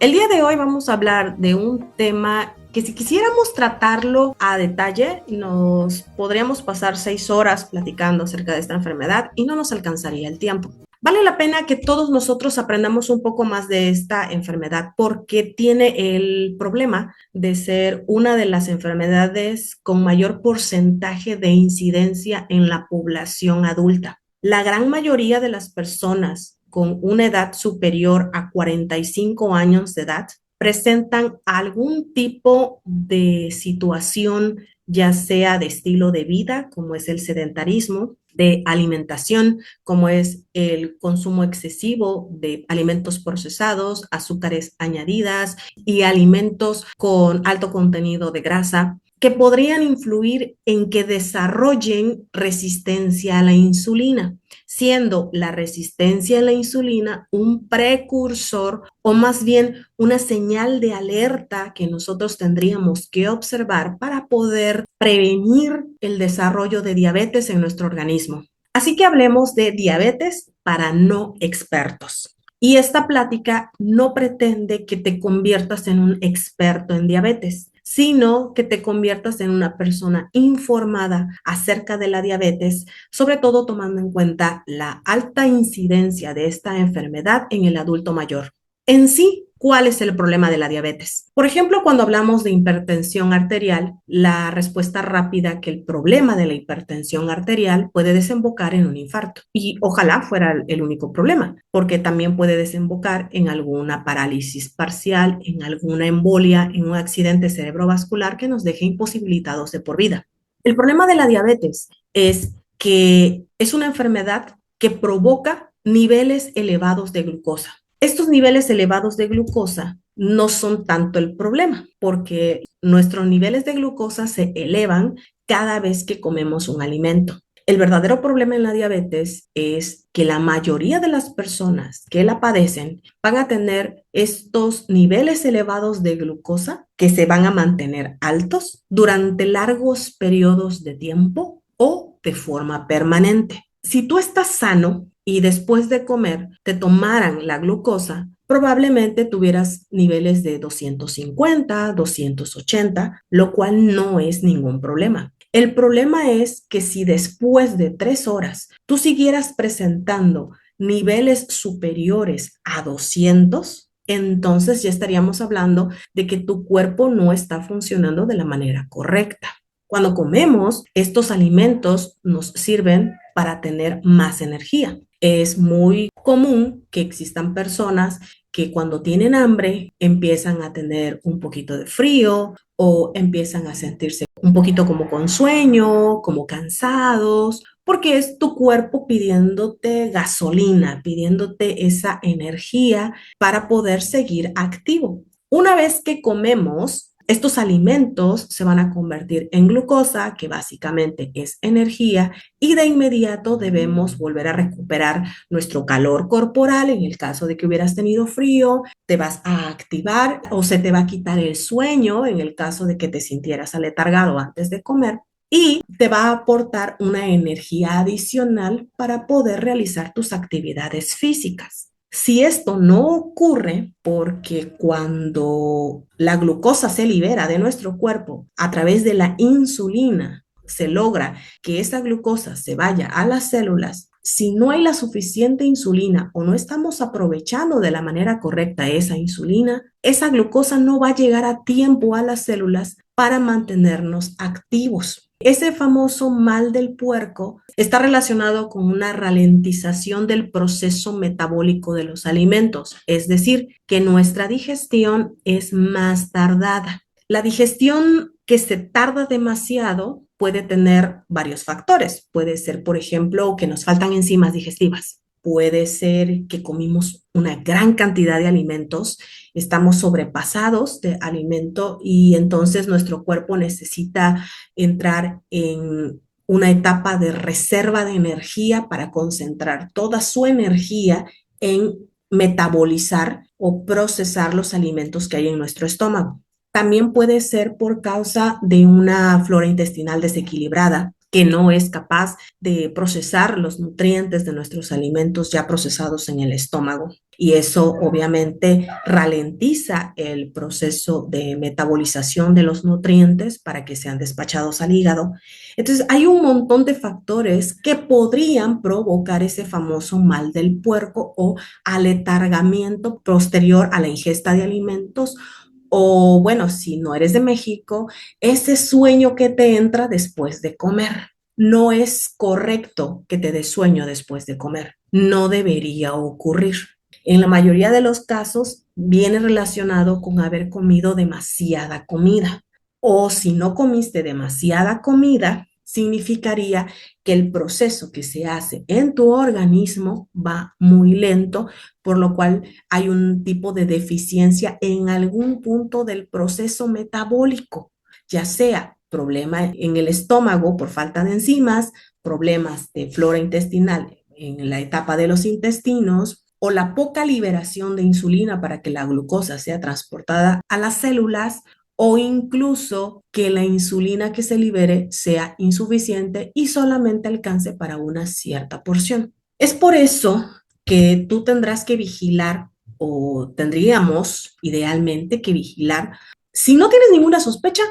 El día de hoy vamos a hablar de un tema que si quisiéramos tratarlo a detalle, nos podríamos pasar 6 horas platicando acerca de esta enfermedad y no nos alcanzaría el tiempo. Vale la pena que todos nosotros aprendamos un poco más de esta enfermedad porque tiene el problema de ser una de las enfermedades con mayor porcentaje de incidencia en la población adulta. La gran mayoría de las personas con una edad superior a 45 años de edad presentan algún tipo de situación, ya sea de estilo de vida, como es el sedentarismo, de alimentación, como es el consumo excesivo de alimentos procesados, azúcares añadidas y alimentos con alto contenido de grasa, que podrían influir en que desarrollen resistencia a la insulina, siendo la resistencia a la insulina un precursor o más bien una señal de alerta que nosotros tendríamos que observar para poder prevenir el desarrollo de diabetes en nuestro organismo. Así que hablemos de diabetes para no expertos. Y esta plática no pretende que te conviertas en un experto en diabetes, sino que te conviertas en una persona informada acerca de la diabetes, sobre todo tomando en cuenta la alta incidencia de esta enfermedad en el adulto mayor. En sí, ¿cuál es el problema de la diabetes? Por ejemplo, cuando hablamos de hipertensión arterial, la respuesta rápida que el problema de la hipertensión arterial puede desembocar en un infarto. Y ojalá fuera el único problema, porque también puede desembocar en alguna parálisis parcial, en alguna embolia, en un accidente cerebrovascular que nos deje imposibilitados de por vida. El problema de la diabetes es que es una enfermedad que provoca niveles elevados de glucosa. Estos niveles elevados de glucosa no son tanto el problema, porque nuestros niveles de glucosa se elevan cada vez que comemos un alimento. El verdadero problema en la diabetes es que la mayoría de las personas que la padecen van a tener estos niveles elevados de glucosa que se van a mantener altos durante largos periodos de tiempo o de forma permanente. Si tú estás sano y después de comer te tomaran la glucosa, probablemente tuvieras niveles de 250, 280, lo cual no es ningún problema. El problema es que si después de 3 horas tú siguieras presentando niveles superiores a 200, entonces ya estaríamos hablando de que tu cuerpo no está funcionando de la manera correcta. Cuando comemos, estos alimentos nos sirven para tener más energía. Es muy común que existan personas que cuando tienen hambre empiezan a tener un poquito de frío o empiezan a sentirse un poquito como con sueño, como cansados, porque es tu cuerpo pidiéndote gasolina, pidiéndote esa energía para poder seguir activo. Una vez que comemos, estos alimentos se van a convertir en glucosa, que básicamente es energía, y de inmediato debemos volver a recuperar nuestro calor corporal. En el caso de que hubieras tenido frío, te vas a activar o se te va a quitar el sueño en el caso de que te sintieras aletargado antes de comer. Y te va a aportar una energía adicional para poder realizar tus actividades físicas. Si esto no ocurre, porque cuando la glucosa se libera de nuestro cuerpo a través de la insulina, se logra que esa glucosa se vaya a las células. Si no hay la suficiente insulina o no estamos aprovechando de la manera correcta esa insulina, esa glucosa no va a llegar a tiempo a las células para mantenernos activos. Ese famoso mal del puerco está relacionado con una ralentización del proceso metabólico de los alimentos, es decir, que nuestra digestión es más tardada. La digestión que se tarda demasiado puede tener varios factores. Puede ser, por ejemplo, que nos faltan enzimas digestivas. Puede ser que comimos una gran cantidad de alimentos, estamos sobrepasados de alimento y entonces nuestro cuerpo necesita entrar en una etapa de reserva de energía para concentrar toda su energía en metabolizar o procesar los alimentos que hay en nuestro estómago. También puede ser por causa de una flora intestinal desequilibrada, que no es capaz de procesar los nutrientes de nuestros alimentos ya procesados en el estómago. Y eso obviamente ralentiza el proceso de metabolización de los nutrientes para que sean despachados al hígado. Entonces, hay un montón de factores que podrían provocar ese famoso mal del puerco o aletargamiento posterior a la ingesta de alimentos. O bueno, si no eres de México, ese sueño que te entra después de comer. No es correcto que te dé sueño después de comer. No debería ocurrir. En la mayoría de los casos viene relacionado con haber comido demasiada comida. O si no comiste demasiada comida, significaría que el proceso que se hace en tu organismo va muy lento, por lo cual hay un tipo de deficiencia en algún punto del proceso metabólico, ya sea problema en el estómago por falta de enzimas, problemas de flora intestinal en la etapa de los intestinos, o la poca liberación de insulina para que la glucosa sea transportada a las células, o incluso que la insulina que se libere sea insuficiente y solamente alcance para una cierta porción. Es por eso que tú tendrás que vigilar, o tendríamos idealmente que vigilar, si no tienes ninguna sospecha,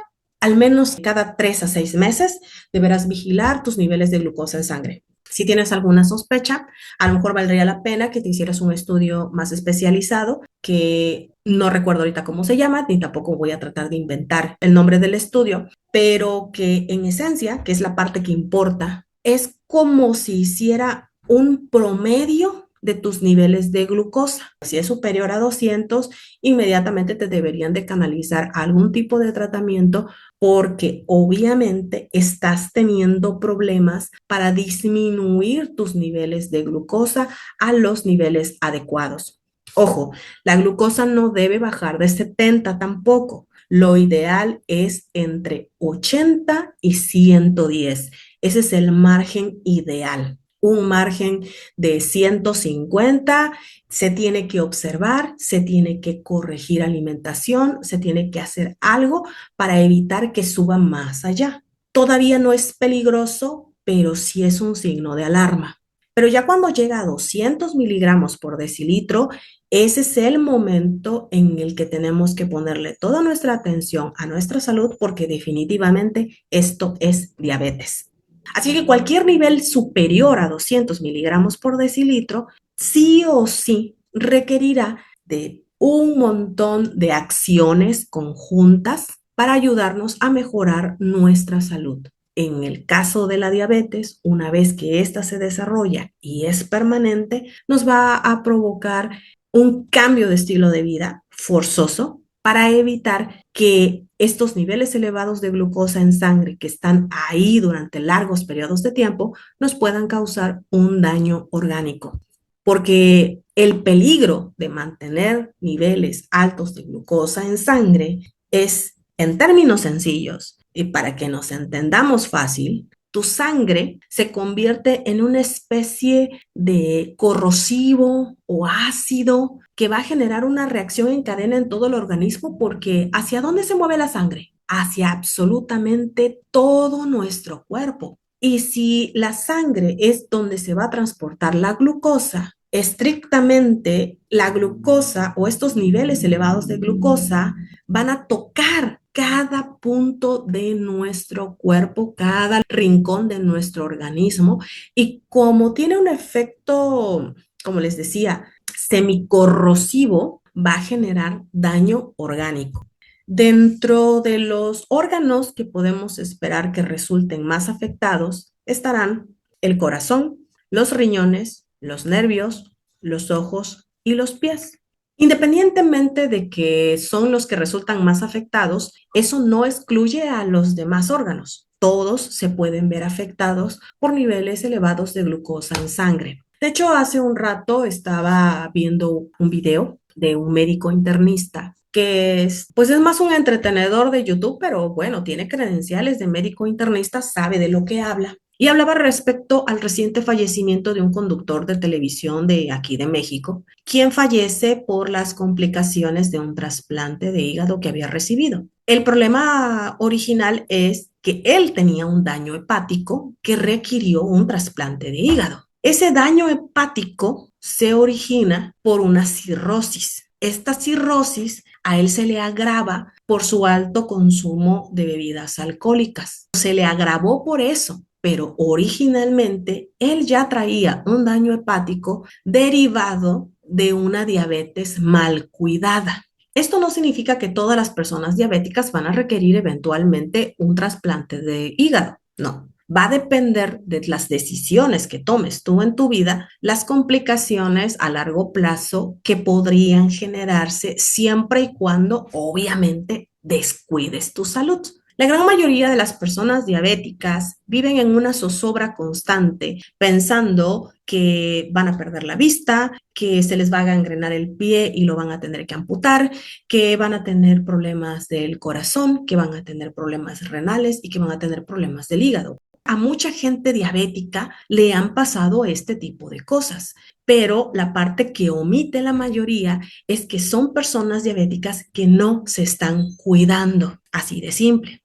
al menos cada 3 a 6 meses deberás vigilar tus niveles de glucosa en sangre. Si tienes alguna sospecha, a lo mejor valdría la pena que te hicieras un estudio más especializado, que no recuerdo ahorita cómo se llama, ni tampoco voy a tratar de inventar el nombre del estudio, pero que en esencia, que es la parte que importa, es como si hiciera un promedio de tus niveles de glucosa. Si es superior a 200, inmediatamente te deberían de canalizar algún tipo de tratamiento, porque obviamente estás teniendo problemas para disminuir tus niveles de glucosa a los niveles adecuados. Ojo, la glucosa no debe bajar de 70 tampoco. Lo ideal es entre 80 y 110. Ese es el margen ideal. Un margen de 150 se tiene que observar, se tiene que corregir alimentación, se tiene que hacer algo para evitar que suba más allá. Todavía no es peligroso, pero sí es un signo de alarma. Pero ya cuando llega a 200 miligramos por decilitro, ese es el momento en el que tenemos que ponerle toda nuestra atención a nuestra salud, porque definitivamente esto es diabetes. Así que cualquier nivel superior a 200 miligramos por decilitro, sí o sí requerirá de un montón de acciones conjuntas para ayudarnos a mejorar nuestra salud. En el caso de la diabetes, una vez que ésta se desarrolla y es permanente, nos va a provocar un cambio de estilo de vida forzoso para evitar que estos niveles elevados de glucosa en sangre, que están ahí durante largos periodos de tiempo, nos puedan causar un daño orgánico. Porque el peligro de mantener niveles altos de glucosa en sangre es, en términos sencillos, y para que nos entendamos fácil, tu sangre se convierte en una especie de corrosivo o ácido que va a generar una reacción en cadena en todo el organismo, porque ¿hacia dónde se mueve la sangre? Hacia absolutamente todo nuestro cuerpo. Y si la sangre es donde se va a transportar la glucosa, estrictamente la glucosa o estos niveles elevados de glucosa van a tocar cada punto de nuestro cuerpo, cada rincón de nuestro organismo, y como tiene un efecto, como les decía, semicorrosivo, va a generar daño orgánico. Dentro de los órganos que podemos esperar que resulten más afectados estarán el corazón, los riñones, los nervios, los ojos y los pies. Independientemente de que son los que resultan más afectados, eso no excluye a los demás órganos. Todos se pueden ver afectados por niveles elevados de glucosa en sangre. De hecho, hace un rato estaba viendo un video de un médico internista que pues es más un entretenedor de YouTube, pero bueno, tiene credenciales de médico internista, sabe de lo que habla. Y hablaba respecto al reciente fallecimiento de un conductor de televisión de aquí de México, quien fallece por las complicaciones de un trasplante de hígado que había recibido. El problema original es que él tenía un daño hepático que requirió un trasplante de hígado. Ese daño hepático se origina por una cirrosis. Esta cirrosis a él se le agrava por su alto consumo de bebidas alcohólicas. Se le agravó por eso, pero originalmente él ya traía un daño hepático derivado de una diabetes mal cuidada. Esto no significa que todas las personas diabéticas van a requerir eventualmente un trasplante de hígado. No, va a depender de las decisiones que tomes tú en tu vida, las complicaciones a largo plazo que podrían generarse siempre y cuando, obviamente, descuides tu salud. La gran mayoría de las personas diabéticas viven en una zozobra constante, pensando que van a perder la vista, que se les va a gangrenar el pie y lo van a tener que amputar, que van a tener problemas del corazón, que van a tener problemas renales y que van a tener problemas del hígado. A mucha gente diabética le han pasado este tipo de cosas, pero la parte que omite la mayoría es que son personas diabéticas que no se están cuidando, así de simple.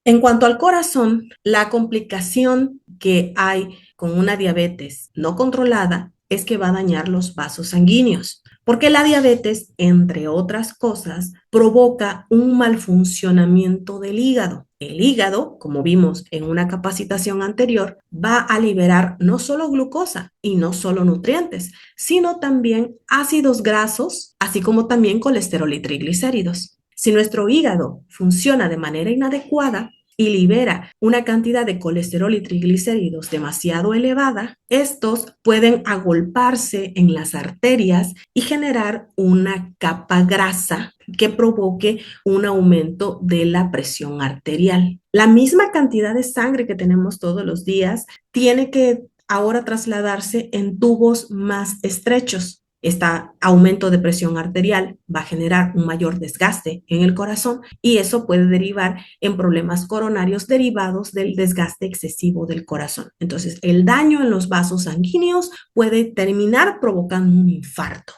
En cuanto al corazón, la complicación que hay con una diabetes no controlada es que va a dañar los vasos sanguíneos, porque la diabetes, entre otras cosas, provoca un mal funcionamiento del hígado. El hígado, como vimos en una capacitación anterior, va a liberar no solo glucosa y no solo nutrientes, sino también ácidos grasos, así como también colesterol y triglicéridos. Si nuestro hígado funciona de manera inadecuada y libera una cantidad de colesterol y triglicéridos demasiado elevada, estos pueden agolparse en las arterias y generar una capa grasa que provoque un aumento de la presión arterial. La misma cantidad de sangre que tenemos todos los días tiene que ahora trasladarse en tubos más estrechos. Este aumento de presión arterial va a generar un mayor desgaste en el corazón y eso puede derivar en problemas coronarios derivados del desgaste excesivo del corazón. Entonces, el daño en los vasos sanguíneos puede terminar provocando un infarto.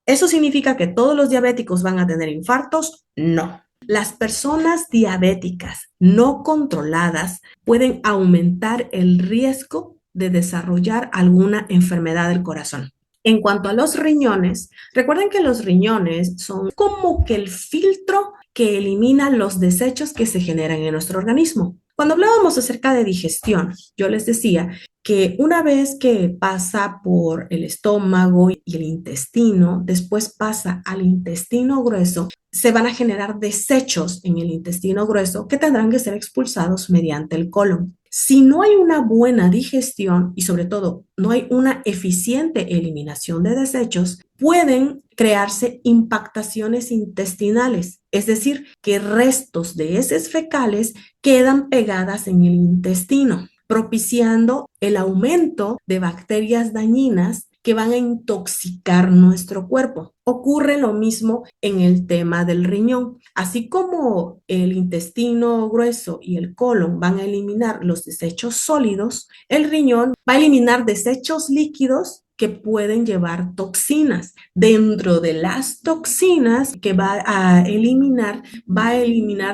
¿Eso significa que todos los diabéticos van a tener infartos? No. Las personas diabéticas no controladas pueden aumentar el riesgo de desarrollar alguna enfermedad del corazón. En cuanto a los riñones, recuerden que los riñones son como que el filtro que elimina los desechos que se generan en nuestro organismo. Cuando hablábamos acerca de digestión, yo les decía que una vez que pasa por el estómago y el intestino, después pasa al intestino grueso, se van a generar desechos en el intestino grueso que tendrán que ser expulsados mediante el colon. Si no hay una buena digestión y sobre todo no hay una eficiente eliminación de desechos, pueden crearse impactaciones intestinales, es decir, que restos de heces fecales quedan pegadas en el intestino, propiciando el aumento de bacterias dañinas que van a intoxicar nuestro cuerpo. Ocurre lo mismo en el tema del riñón. Así como el intestino grueso y el colon van a eliminar los desechos sólidos, el riñón va a eliminar desechos líquidos que pueden llevar toxinas. Dentro de las toxinas que va a eliminar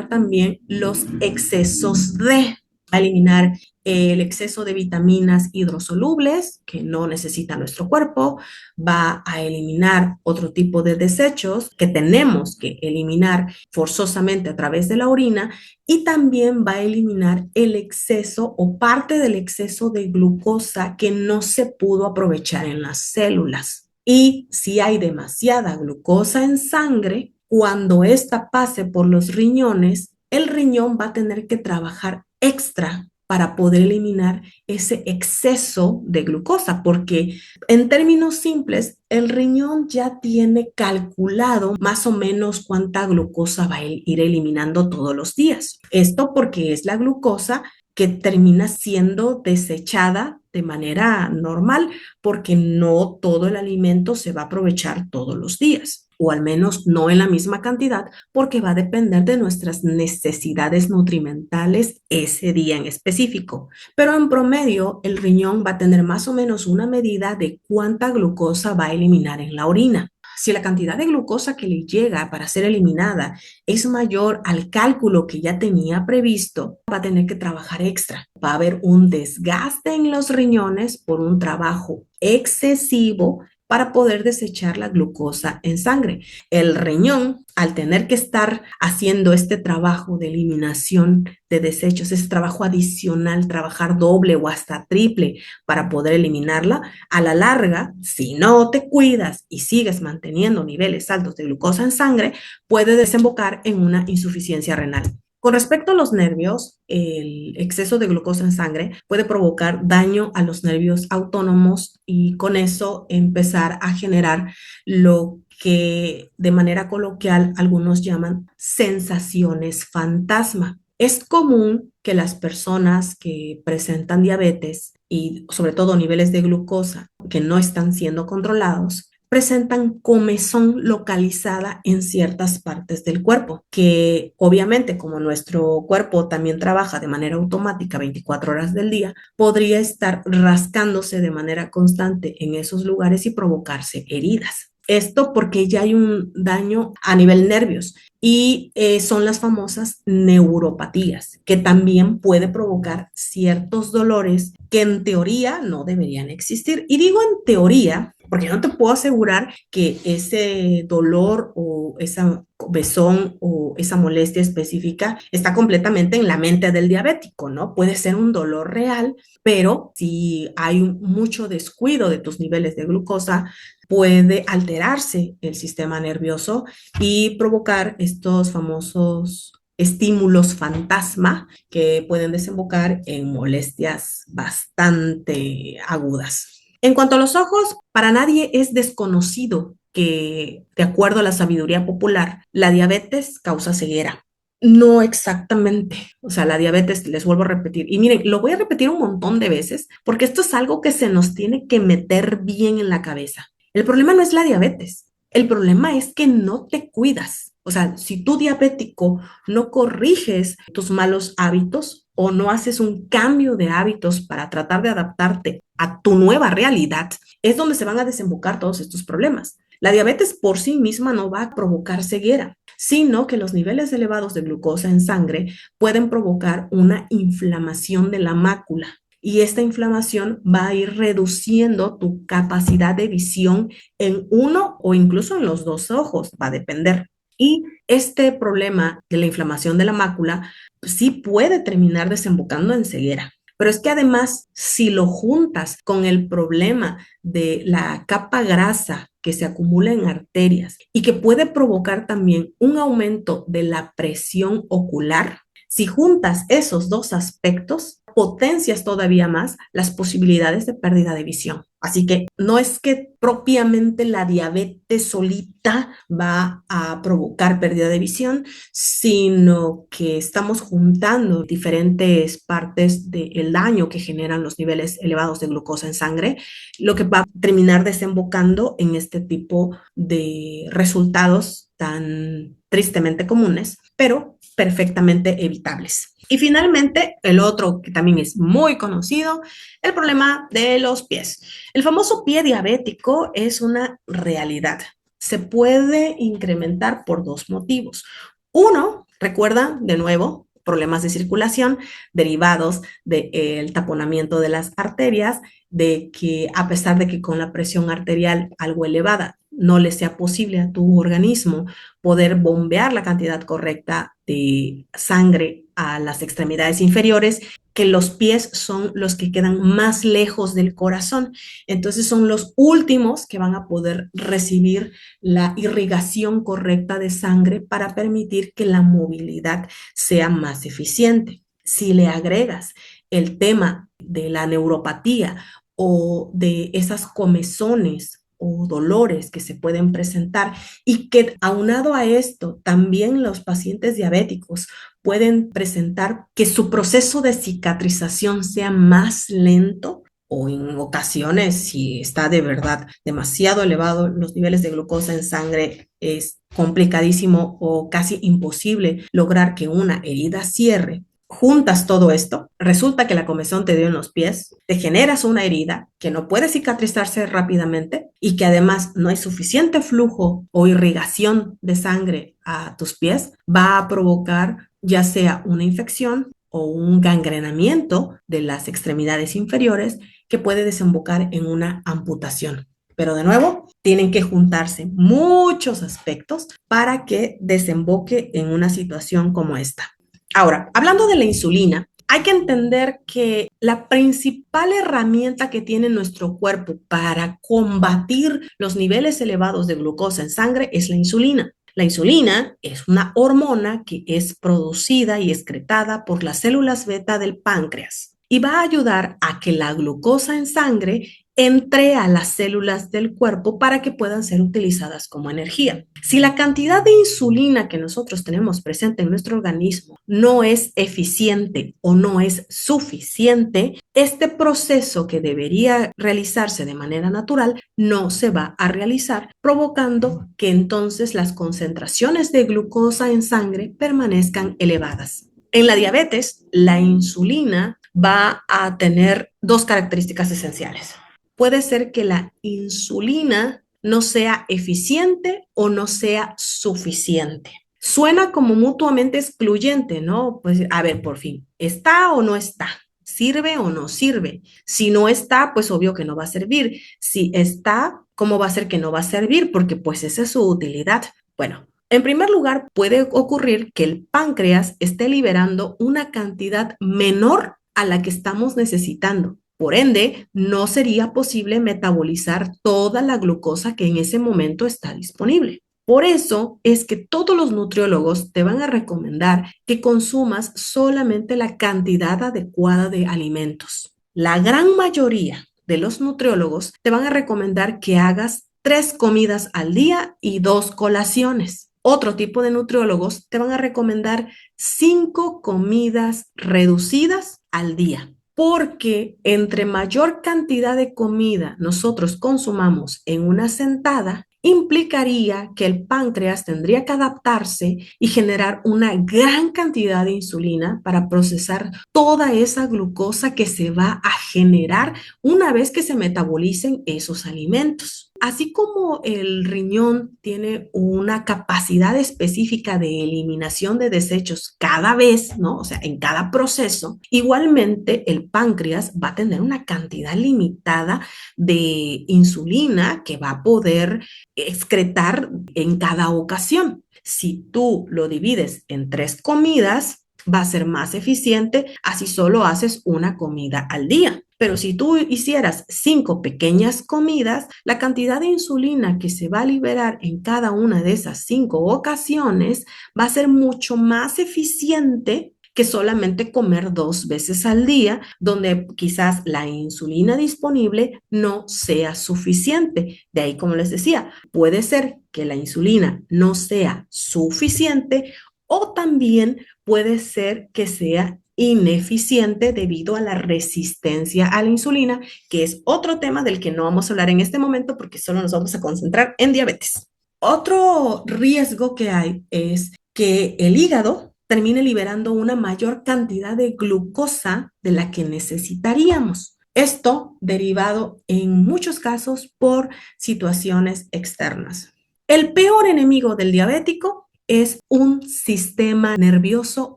también los excesos va a eliminar el exceso de vitaminas hidrosolubles que no necesita nuestro cuerpo, va a eliminar otro tipo de desechos que tenemos que eliminar forzosamente a través de la orina y también va a eliminar el exceso o parte del exceso de glucosa que no se pudo aprovechar en las células. Y si hay demasiada glucosa en sangre, cuando ésta pase por los riñones, el riñón va a tener que trabajar extra para poder eliminar ese exceso de glucosa, porque en términos simples, el riñón ya tiene calculado más o menos cuánta glucosa va a ir eliminando todos los días. Esto porque es la glucosa que termina siendo desechada de manera normal, porque no todo el alimento se va a aprovechar todos los días, o al menos no en la misma cantidad, porque va a depender de nuestras necesidades nutrimentales ese día en específico. Pero en promedio, el riñón va a tener más o menos una medida de cuánta glucosa va a eliminar en la orina. Si la cantidad de glucosa que le llega para ser eliminada es mayor al cálculo que ya tenía previsto, va a tener que trabajar extra. Va a haber un desgaste en los riñones por un trabajo excesivo para poder desechar la glucosa en sangre. El riñón, al tener que estar haciendo este trabajo de eliminación de desechos, ese trabajo adicional, trabajar doble o hasta triple para poder eliminarla, a la larga, si no te cuidas y sigues manteniendo niveles altos de glucosa en sangre, puede desembocar en una insuficiencia renal. Con respecto a los nervios, el exceso de glucosa en sangre puede provocar daño a los nervios autónomos y con eso empezar a generar lo que de manera coloquial algunos llaman sensaciones fantasma. Es común que las personas que presentan diabetes y sobre todo niveles de glucosa que no están siendo controlados presentan comezón localizada en ciertas partes del cuerpo, que obviamente como nuestro cuerpo también trabaja de manera automática 24 horas del día, podría estar rascándose de manera constante en esos lugares y provocarse heridas. Esto porque ya hay un daño a nivel nervios y son las famosas neuropatías, que también puede provocar ciertos dolores que en teoría no deberían existir. Y digo en teoría porque yo no te puedo asegurar que ese dolor o esa comezón o esa molestia específica está completamente en la mente del diabético, ¿no? Puede ser un dolor real, pero si hay mucho descuido de tus niveles de glucosa, puede alterarse el sistema nervioso y provocar estos famosos estímulos fantasma que pueden desembocar en molestias bastante agudas. En cuanto a los ojos, para nadie es desconocido que, de acuerdo a la sabiduría popular, la diabetes causa ceguera. No exactamente. O sea, la diabetes, les vuelvo a repetir. Y miren, lo voy a repetir un montón de veces porque esto es algo que se nos tiene que meter bien en la cabeza. El problema no es la diabetes. El problema es que no te cuidas. O sea, si tú diabético no corriges tus malos hábitos o no haces un cambio de hábitos para tratar de adaptarte a tu nueva realidad, es donde se van a desembocar todos estos problemas. La diabetes por sí misma no va a provocar ceguera, sino que los niveles elevados de glucosa en sangre pueden provocar una inflamación de la mácula. Y esta inflamación va a ir reduciendo tu capacidad de visión en uno o incluso en los dos ojos, va a depender. Y este problema de la inflamación de la mácula sí puede terminar desembocando en ceguera. Pero es que además, si lo juntas con el problema de la capa grasa que se acumula en arterias y que puede provocar también un aumento de la presión ocular, si juntas esos dos aspectos, potencias todavía más las posibilidades de pérdida de visión. Así que no es que propiamente la diabetes solita va a provocar pérdida de visión, sino que estamos juntando diferentes partes del daño que generan los niveles elevados de glucosa en sangre, lo que va a terminar desembocando en este tipo de resultados tan tristemente comunes, pero perfectamente evitables. Y finalmente, el otro que también es muy conocido, el problema de los pies. El famoso pie diabético es una realidad. Se puede incrementar por dos motivos. Uno, recuerda de nuevo, problemas de circulación derivados del taponamiento de las arterias, de que a pesar de que con la presión arterial algo elevada no le sea posible a tu organismo poder bombear la cantidad correcta de sangre a las extremidades inferiores, que los pies son los que quedan más lejos del corazón. Entonces son los últimos que van a poder recibir la irrigación correcta de sangre para permitir que la movilidad sea más eficiente. Si le agregas el tema de la neuropatía o de esas comezones o dolores que se pueden presentar y que aunado a esto también los pacientes diabéticos pueden presentar que su proceso de cicatrización sea más lento o en ocasiones si está de verdad demasiado elevado los niveles de glucosa en sangre es complicadísimo o casi imposible lograr que una herida cierre juntas todo esto, resulta que la comezón te dio en los pies, te generas una herida que no puede cicatrizarse rápidamente y que además no hay suficiente flujo o irrigación de sangre a tus pies, va a provocar ya sea una infección o un gangrenamiento de las extremidades inferiores que puede desembocar en una amputación. Pero de nuevo, tienen que juntarse muchos aspectos para que desemboque en una situación como esta. Ahora, hablando de la insulina, hay que entender que la principal herramienta que tiene nuestro cuerpo para combatir los niveles elevados de glucosa en sangre es la insulina. La insulina es una hormona que es producida y excretada por las células beta del páncreas y va a ayudar a que la glucosa en sangre entre a las células del cuerpo para que puedan ser utilizadas como energía. Si la cantidad de insulina que nosotros tenemos presente en nuestro organismo no es eficiente o no es suficiente, este proceso que debería realizarse de manera natural no se va a realizar, provocando que entonces las concentraciones de glucosa en sangre permanezcan elevadas. En la diabetes, la insulina va a tener dos características esenciales. Puede ser que la insulina no sea eficiente o no sea suficiente. Suena como mutuamente excluyente, ¿no? Pues a ver, por fin, ¿está o no está? ¿Sirve o no sirve? Si no está, pues obvio que no va a servir. Si está, ¿cómo va a ser que no va a servir? Porque pues esa es su utilidad. Bueno, en primer lugar, puede ocurrir que el páncreas esté liberando una cantidad menor a la que estamos necesitando. Por ende, no sería posible metabolizar toda la glucosa que en ese momento está disponible. Por eso es que todos los nutriólogos te van a recomendar que consumas solamente la cantidad adecuada de alimentos. La gran mayoría de los nutriólogos te van a recomendar que hagas 3 comidas al día y 2 colaciones. Otro tipo de nutriólogos te van a recomendar 5 comidas reducidas al día, porque entre mayor cantidad de comida nosotros consumamos en una sentada, implicaría que el páncreas tendría que adaptarse y generar una gran cantidad de insulina para procesar toda esa glucosa que se va a generar una vez que se metabolicen esos alimentos. Así como el riñón tiene una capacidad específica de eliminación de desechos cada vez, ¿no? O sea, en cada proceso, igualmente el páncreas va a tener una cantidad limitada de insulina que va a poder excretar en cada ocasión. Si tú lo divides en 3 comidas, va a ser más eficiente, así solo haces una comida al día. Pero si tú hicieras 5 pequeñas comidas, la cantidad de insulina que se va a liberar en cada una de esas 5 ocasiones va a ser mucho más eficiente que solamente comer 2 veces al día, donde quizás la insulina disponible no sea suficiente. De ahí, como les decía, puede ser que la insulina no sea suficiente o también puede ser que sea ineficiente debido a la resistencia a la insulina, que es otro tema del que no vamos a hablar en este momento porque solo nos vamos a concentrar en diabetes. Otro riesgo que hay es que el hígado termine liberando una mayor cantidad de glucosa de la que necesitaríamos. Esto derivado en muchos casos por situaciones externas. El peor enemigo del diabético es un sistema nervioso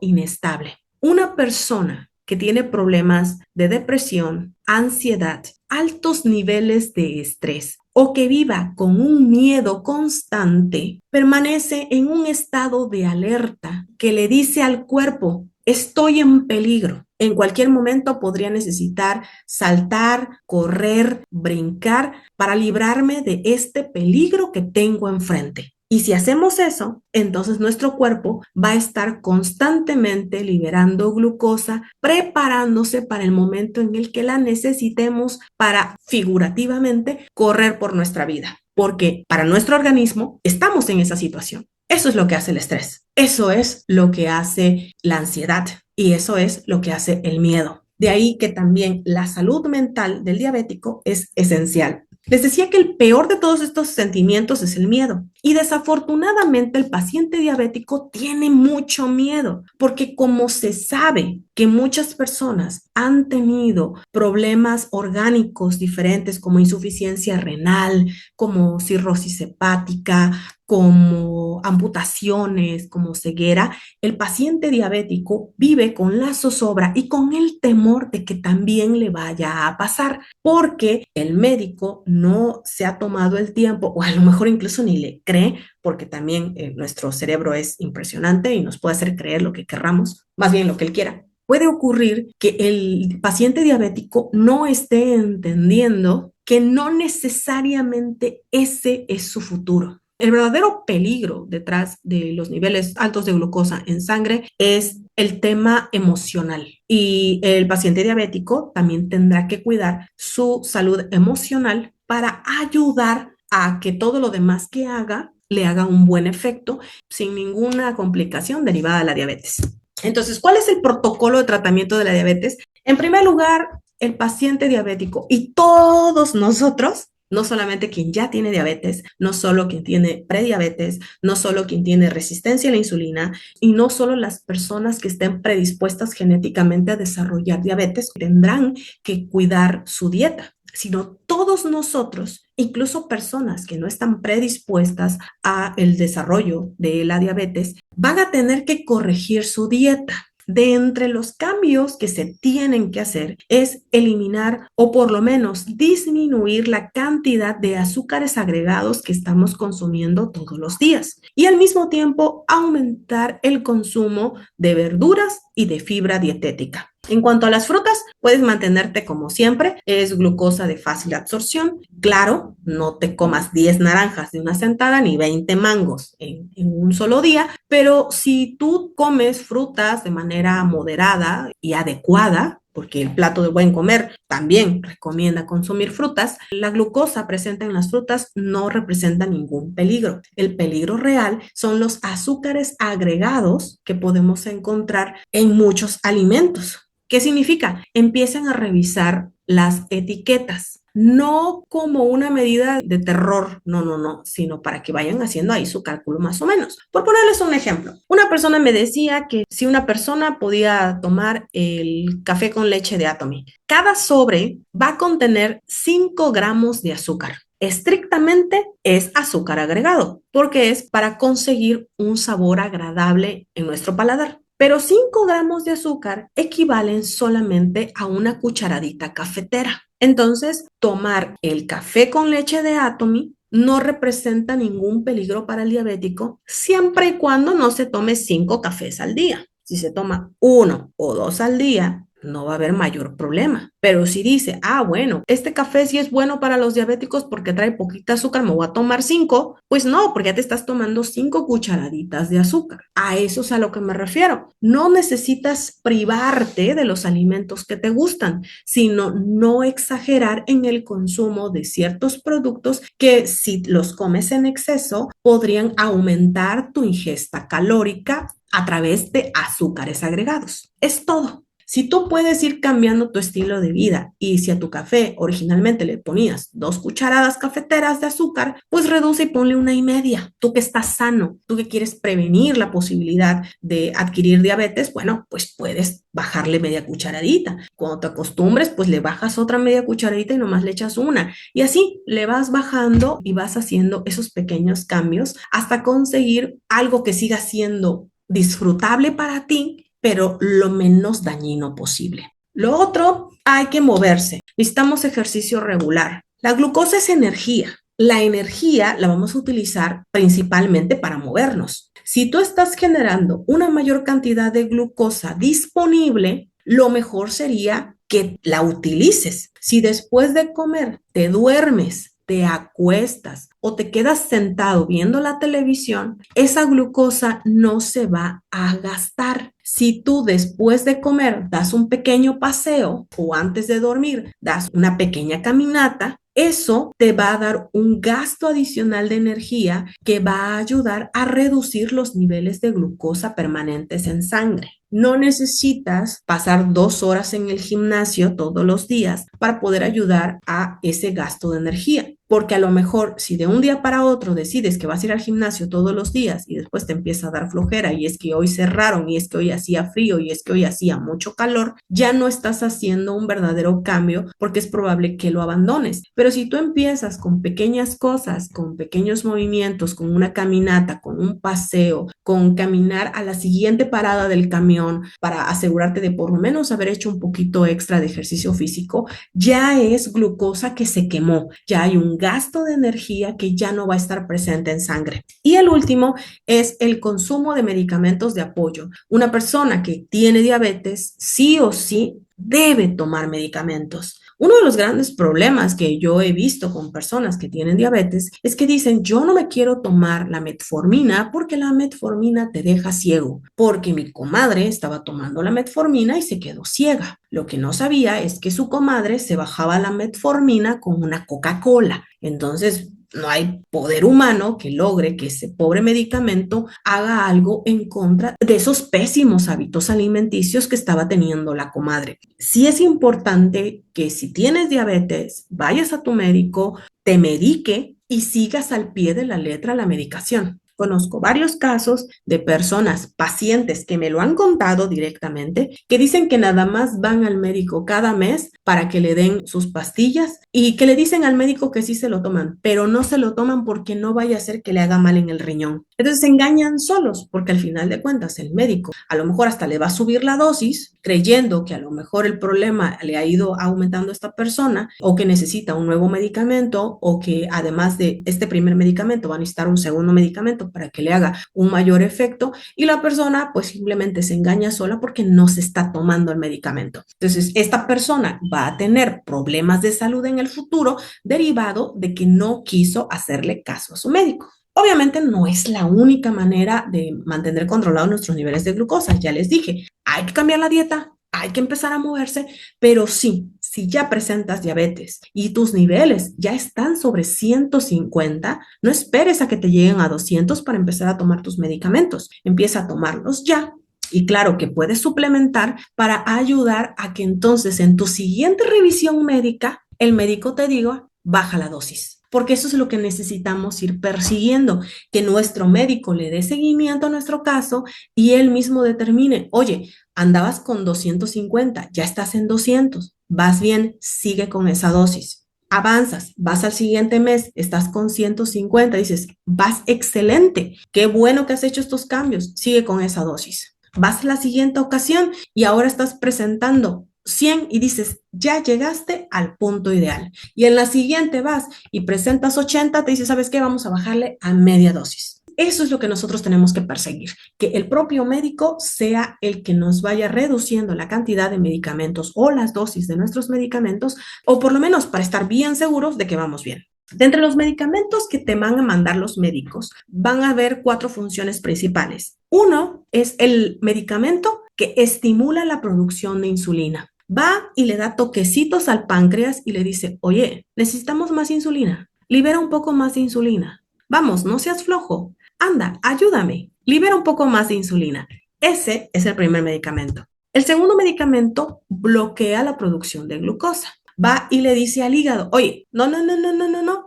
inestable. Una persona que tiene problemas de depresión, ansiedad, altos niveles de estrés o que viva con un miedo constante, permanece en un estado de alerta que le dice al cuerpo, estoy en peligro. En cualquier momento podría necesitar saltar, correr, brincar para librarme de este peligro que tengo enfrente. Y si hacemos eso, entonces nuestro cuerpo va a estar constantemente liberando glucosa, preparándose para el momento en el que la necesitemos para, figurativamente, correr por nuestra vida. Porque para nuestro organismo estamos en esa situación. Eso es lo que hace el estrés. Eso es lo que hace la ansiedad. Y eso es lo que hace el miedo. De ahí que también la salud mental del diabético es esencial. Les decía que el peor de todos estos sentimientos es el miedo. Y desafortunadamente el paciente diabético tiene mucho miedo, porque como se sabe que muchas personas han tenido problemas orgánicos diferentes como insuficiencia renal, como cirrosis hepática, como amputaciones, como ceguera, el paciente diabético vive con la zozobra y con el temor de que también le vaya a pasar, porque el médico no se ha tomado el tiempo, o a lo mejor incluso ni le cree, porque también nuestro cerebro es impresionante y nos puede hacer creer lo que querramos, más bien lo que él quiera. Puede ocurrir que el paciente diabético no esté entendiendo que no necesariamente ese es su futuro. El verdadero peligro detrás de los niveles altos de glucosa en sangre es el tema emocional, y el paciente diabético también tendrá que cuidar su salud emocional para ayudar a que todo lo demás que haga le haga un buen efecto sin ninguna complicación derivada de la diabetes. Entonces, ¿cuál es el protocolo de tratamiento de la diabetes? En primer lugar, el paciente diabético y todos nosotros, no solamente quien ya tiene diabetes, no solo quien tiene prediabetes, no solo quien tiene resistencia a la insulina y no solo las personas que estén predispuestas genéticamente a desarrollar diabetes tendrán que cuidar su dieta, sino todos nosotros, incluso personas que no están predispuestas a el desarrollo de la diabetes, van a tener que corregir su dieta. De entre los cambios que se tienen que hacer es eliminar o por lo menos disminuir la cantidad de azúcares agregados que estamos consumiendo todos los días y al mismo tiempo aumentar el consumo de verduras y de fibra dietética. En cuanto a las frutas, puedes mantenerte como siempre, es glucosa de fácil absorción. Claro, no te comas 10 naranjas de una sentada ni 20 mangos en un solo día, pero si tú comes frutas de manera moderada y adecuada, porque el plato de buen comer también recomienda consumir frutas, la glucosa presente en las frutas no representa ningún peligro. El peligro real son los azúcares agregados que podemos encontrar en muchos alimentos. ¿Qué significa? Empiecen a revisar las etiquetas, no como una medida de terror, no, sino para que vayan haciendo ahí su cálculo más o menos. Por ponerles un ejemplo, una persona me decía que si una persona podía tomar el café con leche de Atomy, cada sobre va a contener 5 gramos de azúcar. Estrictamente es azúcar agregado, porque es para conseguir un sabor agradable en nuestro paladar. Pero 5 gramos de azúcar equivalen solamente a una cucharadita cafetera. Entonces, tomar el café con leche de Atomy no representa ningún peligro para el diabético siempre y cuando no se tome 5 cafés al día. Si se toma 1 o 2 al día, no va a haber mayor problema. Pero si dice, bueno, este café sí es bueno para los diabéticos porque trae poquita azúcar, me voy a tomar 5, pues no, porque ya te estás tomando 5 cucharaditas de azúcar. A eso es a lo que me refiero. No necesitas privarte de los alimentos que te gustan, sino no exagerar en el consumo de ciertos productos que si los comes en exceso podrían aumentar tu ingesta calórica a través de azúcares agregados. Es todo. Si tú puedes ir cambiando tu estilo de vida y si a tu café originalmente le ponías 2 cucharadas cafeteras de azúcar, pues reduce y ponle 1,5. Tú que estás sano, tú que quieres prevenir la posibilidad de adquirir diabetes, bueno, pues puedes bajarle media cucharadita. Cuando te acostumbres, pues le bajas otra media cucharadita y nomás le echas una. Y así le vas bajando y vas haciendo esos pequeños cambios hasta conseguir algo que siga siendo disfrutable para ti, pero lo menos dañino posible. Lo otro, hay que moverse. Necesitamos ejercicio regular. La glucosa es energía. La energía la vamos a utilizar principalmente para movernos. Si tú estás generando una mayor cantidad de glucosa disponible, lo mejor sería que la utilices. Si después de comer te duermes, te acuestas o te quedas sentado viendo la televisión, esa glucosa no se va a gastar. Si tú después de comer das un pequeño paseo o antes de dormir das una pequeña caminata, eso te va a dar un gasto adicional de energía que va a ayudar a reducir los niveles de glucosa permanentes en sangre. No necesitas pasar 2 horas en el gimnasio todos los días para poder ayudar a ese gasto de energía. Porque a lo mejor si de un día para otro decides que vas a ir al gimnasio todos los días y después te empieza a dar flojera y es que hoy cerraron y es que hoy hacía frío y es que hoy hacía mucho calor, ya no estás haciendo un verdadero cambio porque es probable que lo abandones. Pero si tú empiezas con pequeñas cosas, con pequeños movimientos, con una caminata, con un paseo, con caminar a la siguiente parada del camión para asegurarte de por lo menos haber hecho un poquito extra de ejercicio físico, ya es glucosa que se quemó, ya hay un gasto de energía que ya no va a estar presente en sangre. Y el último es el consumo de medicamentos de apoyo. Una persona que tiene diabetes sí o sí debe tomar medicamentos. Uno de los grandes problemas que yo he visto con personas que tienen diabetes es que dicen, yo no me quiero tomar la metformina porque la metformina te deja ciego, porque mi comadre estaba tomando la metformina y se quedó ciega. Lo que no sabía es que su comadre se bajaba la metformina con una Coca-Cola. Entonces, no hay poder humano que logre que ese pobre medicamento haga algo en contra de esos pésimos hábitos alimenticios que estaba teniendo la comadre. Sí es importante que si tienes diabetes, vayas a tu médico, te medique y sigas al pie de la letra la medicación. Conozco varios casos de personas, pacientes que me lo han contado directamente, que dicen que nada más van al médico cada mes para que le den sus pastillas y que le dicen al médico que sí se lo toman, pero no se lo toman porque no vaya a ser que le haga mal en el riñón. Entonces se engañan solos porque al final de cuentas el médico a lo mejor hasta le va a subir la dosis creyendo que a lo mejor el problema le ha ido aumentando a esta persona o que necesita un nuevo medicamento o que además de este primer medicamento va a necesitar un segundo medicamento para que le haga un mayor efecto y la persona pues simplemente se engaña sola porque no se está tomando el medicamento. Entonces esta persona va a tener problemas de salud en el futuro derivado de que no quiso hacerle caso a su médico. Obviamente no es la única manera de mantener controlados nuestros niveles de glucosa. Ya les dije, hay que cambiar la dieta, hay que empezar a moverse, pero sí, si ya presentas diabetes y tus niveles ya están sobre 150, no esperes a que te lleguen a 200 para empezar a tomar tus medicamentos. Empieza a tomarlos ya. Y claro que puedes suplementar para ayudar a que entonces en tu siguiente revisión médica, el médico te diga, baja la dosis. Porque eso es lo que necesitamos ir persiguiendo, que nuestro médico le dé seguimiento a nuestro caso y él mismo determine, oye, andabas con 250, ya estás en 200, vas bien, sigue con esa dosis. Avanzas, vas al siguiente mes, estás con 150, dices, vas excelente, qué bueno que has hecho estos cambios, sigue con esa dosis. Vas a la siguiente ocasión y ahora estás presentando 100 y dices, ya llegaste al punto ideal. Y en la siguiente vas y presentas 80, te dices, ¿sabes qué? Vamos a bajarle a media dosis. Eso es lo que nosotros tenemos que perseguir, que el propio médico sea el que nos vaya reduciendo la cantidad de medicamentos o las dosis de nuestros medicamentos, o por lo menos para estar bien seguros de que vamos bien. De entre los medicamentos que te van a mandar los médicos, van a haber 4 funciones principales. Uno es el medicamento que estimula la producción de insulina. Va y le da toquecitos al páncreas y le dice, oye, necesitamos más insulina, libera un poco más de insulina. Vamos, no seas flojo. Anda, ayúdame, libera un poco más de insulina. Ese es el primer medicamento. El segundo medicamento bloquea la producción de glucosa. Va y le dice al hígado, oye, no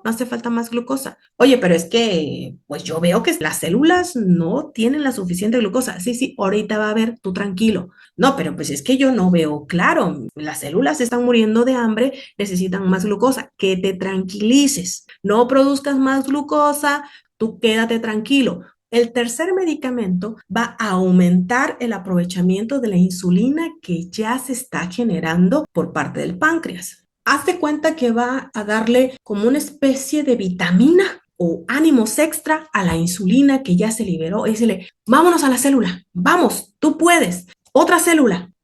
hace falta más glucosa. Oye, pero es que, pues yo veo que las células no tienen la suficiente glucosa. Sí, sí, ahorita va a haber, tú tranquilo. No, pero pues es que yo no veo claro. Las células están muriendo de hambre, necesitan más glucosa. Que te tranquilices, no produzcas más glucosa, tú quédate tranquilo. El tercer medicamento va a aumentar el aprovechamiento de la insulina que ya se está generando por parte del páncreas. Hazte cuenta que va a darle como una especie de vitamina o ánimos extra a la insulina que ya se liberó. Y decirle, vámonos a la célula, vamos, tú puedes. Otra célula,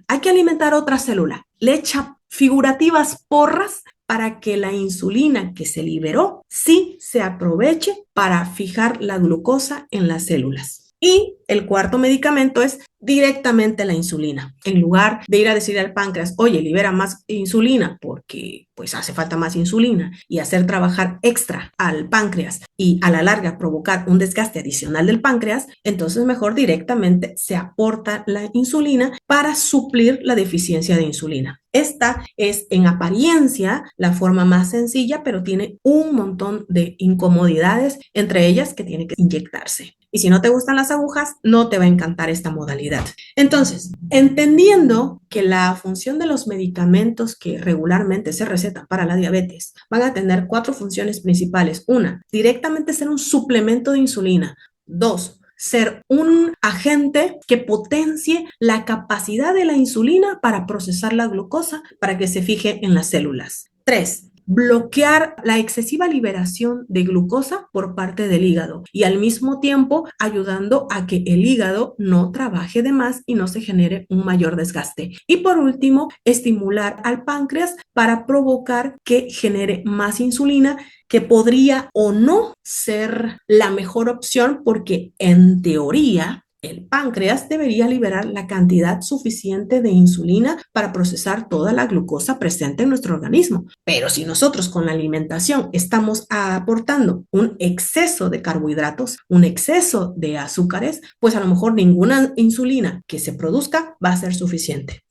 hay que alimentar otra célula. Le echa figurativas porras para que la insulina que se liberó sí se aproveche para fijar la glucosa en las células. Y El cuarto medicamento es directamente la insulina. En lugar de ir a decir al páncreas, oye, libera más insulina porque pues hace falta más insulina y hacer trabajar extra al páncreas y a la larga provocar un desgaste adicional del páncreas, entonces mejor directamente se aporta la insulina para suplir la deficiencia de insulina. Esta es en apariencia la forma más sencilla, pero tiene un montón de incomodidades, entre ellas que tiene que inyectarse. Y si no te gustan las agujas, no te va a encantar esta modalidad. Entonces, entendiendo que la función de los medicamentos que regularmente se recetan para la diabetes van a tener 4 funciones principales. Una, directamente ser un suplemento de insulina. 2, ser un agente que potencie la capacidad de la insulina para procesar la glucosa para que se fije en las células. 3, bloquear la excesiva liberación de glucosa por parte del hígado y al mismo tiempo ayudando a que el hígado no trabaje de más y no se genere un mayor desgaste. Y por último, estimular al páncreas para provocar que genere más insulina, que podría o no ser la mejor opción porque en teoría el páncreas debería liberar la cantidad suficiente de insulina para procesar toda la glucosa presente en nuestro organismo. Pero si nosotros con la alimentación estamos aportando un exceso de carbohidratos, un exceso de azúcares, pues a lo mejor ninguna insulina que se produzca va a ser suficiente.